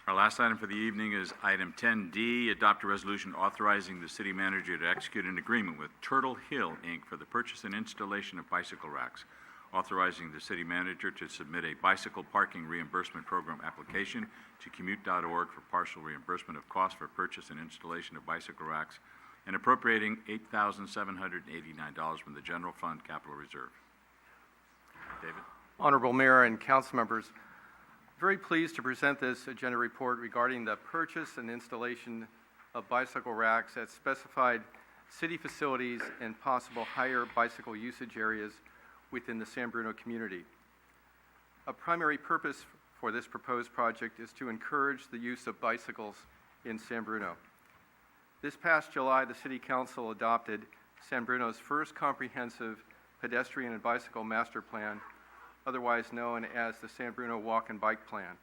Our last item for the evening is item 10D, adopt a resolution authorizing the city manager to execute an agreement with Turtle Hill, Inc. for the purchase and installation of bicycle racks, authorizing the city manager to submit a bicycle parking reimbursement program application to commute.org for partial reimbursement of costs for purchase and installation of bicycle racks, and appropriating $8,789 from the general fund capital reserve. David? Honorable Mayor and council members, very pleased to present this agenda report regarding the purchase and installation of bicycle racks at specified city facilities and possible higher bicycle usage areas within the San Bruno community. A primary purpose for this proposed project is to encourage the use of bicycles in San Bruno. This past July, the City Council adopted San Bruno's first comprehensive pedestrian and bicycle master plan, otherwise known as the San Bruno Walk and Bike Plan.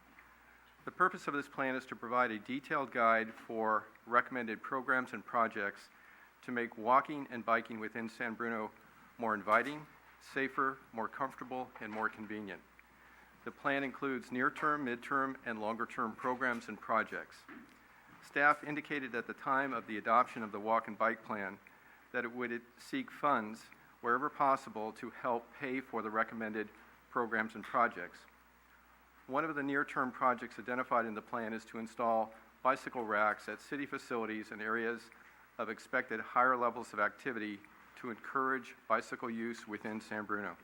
The purpose of this plan is to provide a detailed guide for recommended programs and projects to make walking and biking within San Bruno more inviting, safer, more comfortable, and more convenient. The plan includes near-term, mid-term, and longer-term programs and projects. Staff indicated at the time of the adoption of the Walk and Bike Plan that it would seek funds wherever possible to help pay for the recommended programs and projects. One of the near-term projects identified in the plan is to install bicycle racks at city facilities and areas of expected higher levels of activity to encourage bicycle use within San Bruno.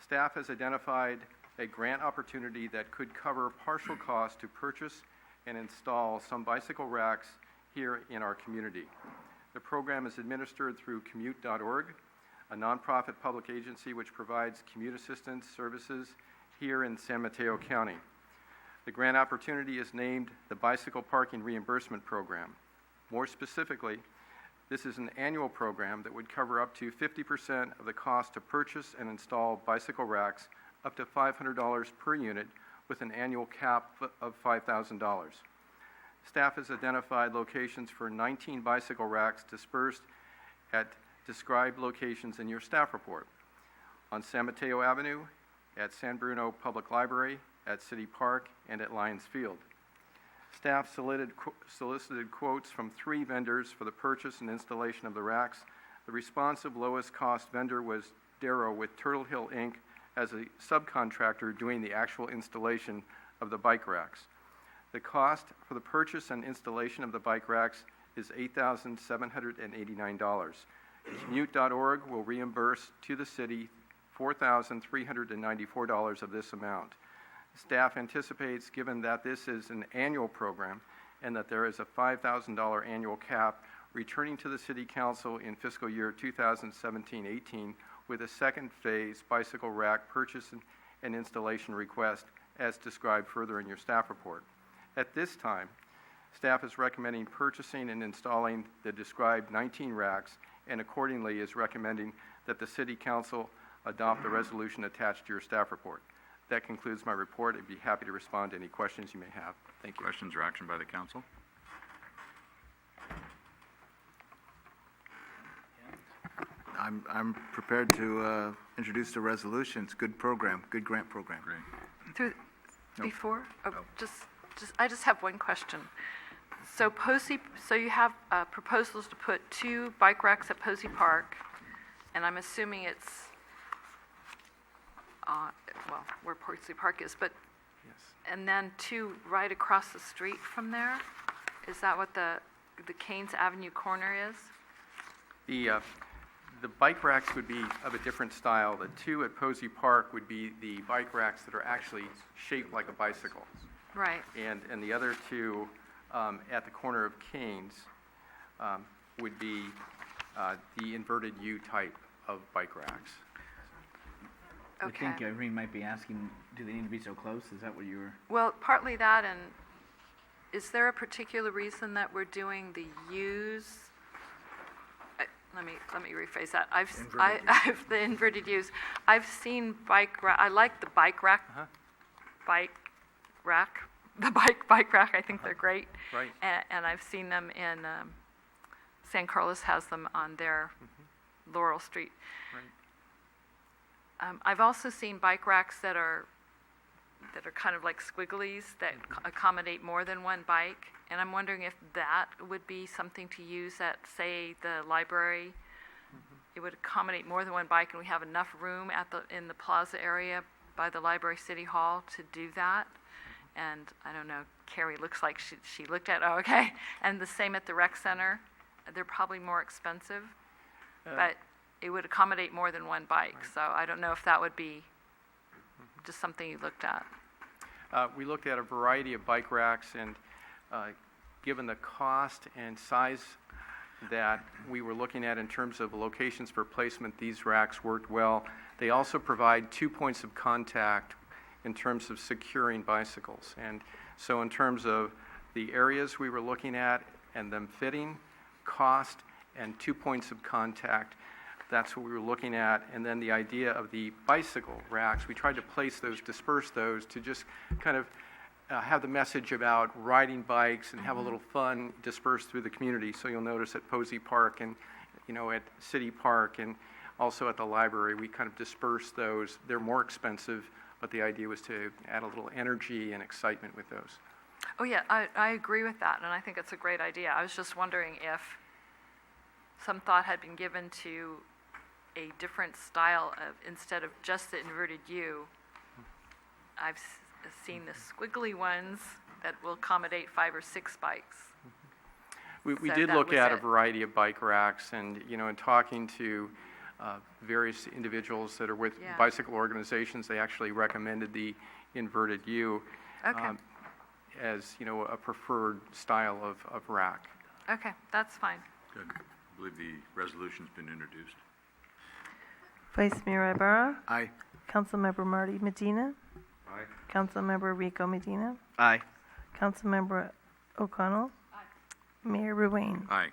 Staff has identified a grant opportunity that could cover partial costs to purchase and install some bicycle racks here in our community. The program is administered through commute.org, a nonprofit public agency which provides commute assistance services here in San Mateo County. The grant opportunity is named the Bicycle Parking Reimbursement Program. More specifically, this is an annual program that would cover up to 50% of the cost to purchase and install bicycle racks, up to $500 per unit, with an annual cap of $5,000. Staff has identified locations for 19 bicycle racks dispersed at described locations in your staff report: on San Mateo Avenue, at San Bruno Public Library, at City Park, and at Lions Field. Staff solicited quotes from 3 vendors for the purchase and installation of the racks. The responsive lowest cost vendor was Darrow with Turtle Hill, Inc. as a subcontractor doing the actual installation of the bike racks. The cost for the purchase and installation of the bike racks is $8,789. Commute.org will reimburse to the city $4,394 of this amount. Staff anticipates, given that this is an annual program and that there is a $5,000 annual cap, returning to the City Council in fiscal year 2017-18 with a second phase bicycle rack purchase and installation request as described further in your staff report. At this time, staff is recommending purchasing and installing the described 19 racks, and accordingly is recommending that the City Council adopt the resolution attached to your staff report. That concludes my report. I'd be happy to respond to any questions you may have. Thank you. Questions or action by the council? I'm prepared to introduce the resolution. It's a good program, good grant program. Great. Before? I just have one question. So you have proposals to put 2 bike racks at Posey Park, and I'm assuming it's, where Posey Park is, but, Yes. and then 2 right across the street from there? Is that what the Keynes Avenue corner is? The bike racks would be of a different style. The 2 at Posey Park would be the bike racks that are actually shaped like a bicycle. Right. And the other 2 at the corner of Keynes would be the inverted U type of bike racks. Okay. I think Irene might be asking, do they need to be so close? Is that what you were? Well, partly that, and is there a particular reason that we're doing the U's? Let me rephrase that. I've the inverted U's. I've seen I like the bike rack. Bike rack. The bike rack. I think they're great. Right. And I've seen them in San Carlos has them on their Laurel Street. Right. I've also seen bike racks that are that are kind of like squigglies that accommodate more than one bike. And I'm wondering if that would be something to use at, say, the library. It would accommodate more than one bike, and we have enough room in the plaza area by the library city hall to do that. And I don't know, Carrie looks like she looked at, oh, okay. And the same at the rec center. They're probably more expensive, but it would accommodate more than one bike. So I don't know if that would be just something you looked at. We looked at a variety of bike racks, and given the cost and size that we were looking at in terms of locations for placement, these racks worked well. They also provide 2 points of contact in terms of securing bicycles. And so in terms of the areas we were looking at and them fitting, cost, and 2 points of contact, that's what we were looking at. And then the idea of the bicycle racks, we tried to place those, disperse those to just kind of have the message about riding bikes and have a little fun dispersed through the community. So you'll notice at Posey Park and, at City Park and also at the library, we kind of disperse those. They're more expensive, but the idea was to add a little energy and excitement with those. Oh, yeah, I agree with that, and I think it's a great idea. I was just wondering if some thought had been given to a different style of, instead of just the inverted U, I've seen the squiggly ones that will accommodate 5 or 6 bikes. We So did that look was at a it. variety of bike racks, and, in talking to various individuals that are with Yeah. bicycle organizations, they actually recommended the inverted U Okay, as, a preferred style of rack. okay, that's fine. Good. I believe the resolution's been introduced. Vice Mayor Ibarra, Aye. Councilmember Marty Medina, Aye. Councilmember Rico Medina, Aye. Councilmember O'Connell, Mayor Ruane. Aye.